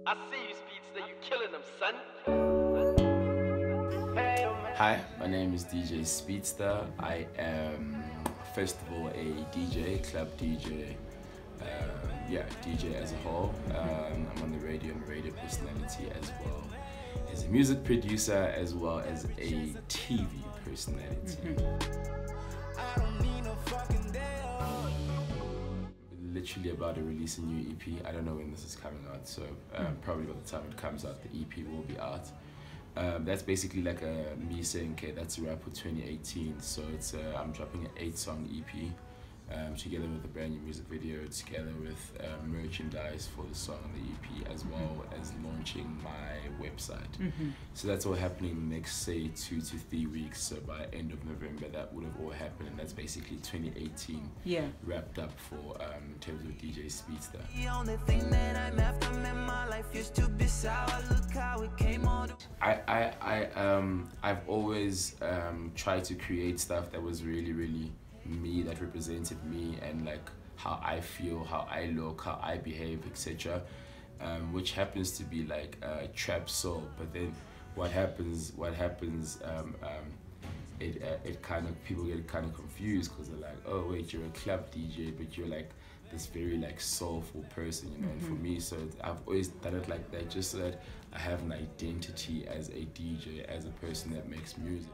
I see you, Speedsta, you killing them, son. Hi, my name is DJ Speedsta. I am, first of all, a DJ, club DJ, DJ as a whole. I'm on the radio and radio personality as well as a music producer as well as a TV personality. Literally about to release a new EP. I don't know when this is coming out, so probably by the time it comes out, the EP will be out. That's basically like me saying, okay, that's a wrap for 2018. So it's I'm dropping an 8-song EP together with a brand new music video, together with merchandise for the song and the EP, as well as launching my website. So that's all happening in the next, say, 2 to 3 weeks. So by end of November, that would have all happened, and that's basically 2018 wrapped up for in terms of DJ Speedsta. The only thing that I'm after in my life used to be sour. Look how it came on. I've always tried to create stuff that was really me, that represented me and like how I feel, how I look, how I behave, etc. Which happens to be like trap soul. But then what happens? It kind of, people get kind of confused because they're like, oh wait, you're a club DJ, but you're like this very like soulful person, you know. And for me, so I've always done it like that, just so that I have an identity as a DJ, as a person that makes music.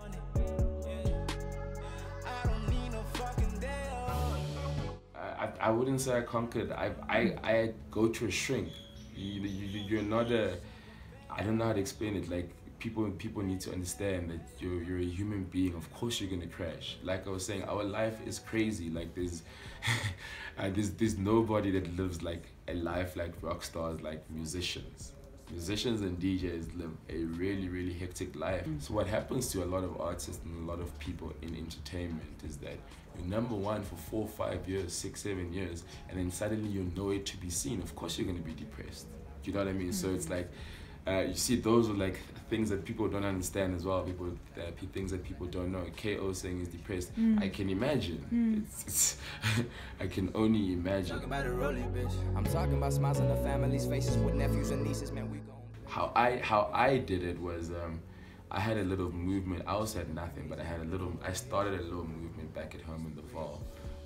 I wouldn't say I conquered. I go to a shrink. You're not a. I don't know how to explain it. Like people need to understand that you're a human being. Of course you're gonna crash. Like I was saying, our life is crazy. Like there's there's nobody that lives like a life like rock stars, like musicians. Musicians and DJs live a really hectic life. So what happens to a lot of artists and a lot of people in entertainment is that you're number one for 4, 5 years, 6, 7 years, and then suddenly you're nowhere to be seen. Of course you're gonna be depressed. Do you know what I mean? So it's like, you see, those are like things that people don't understand as well. Things that people don't know. KO saying he's depressed. I can imagine. It's I can only imagine. Talk about a rolling bitch. I'm talking about smiles on the family's faces with nephews and nieces. Man, we gon'. How I did it was I had a little movement. I also had nothing, but I started a little movement back at home in the fall,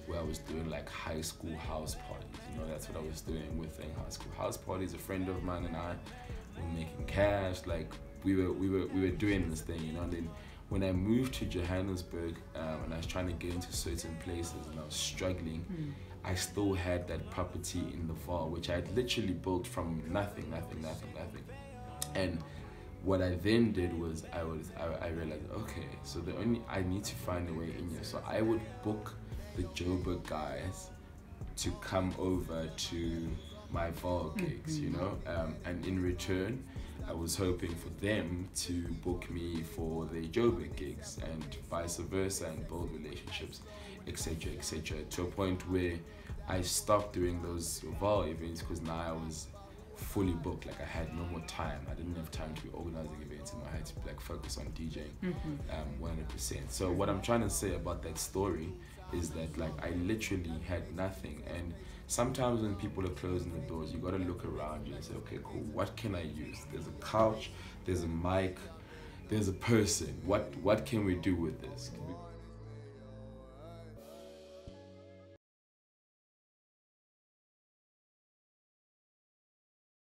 where I was doing like high school house parties. You know, that's what I was doing with high school house parties. A friend of mine and I were making cash. Like we were doing this thing, you know. And then when I moved to Johannesburg and I was trying to get into certain places and I was struggling, I still had that property in the fall, which I had literally built from nothing. And what I then did was I realized, okay, so I need to find a way in here. So I would book the Joburg guys to come over to my fall gigs, you know, and in return, I was hoping for them to book me for the Joburg gigs and vice versa, and build relationships, etc., to a point where I stopped doing those Val events because now I was fully booked. Like I had no more time. I didn't have time to be organizing events, and I had to like focus on DJing 100%. So what I'm trying to say about that story is that like I literally had nothing, and sometimes when people are closing the doors, you gotta look around you and say, okay, cool, what can I use? There's a couch, there's a mic, there's a person. What can we do with this?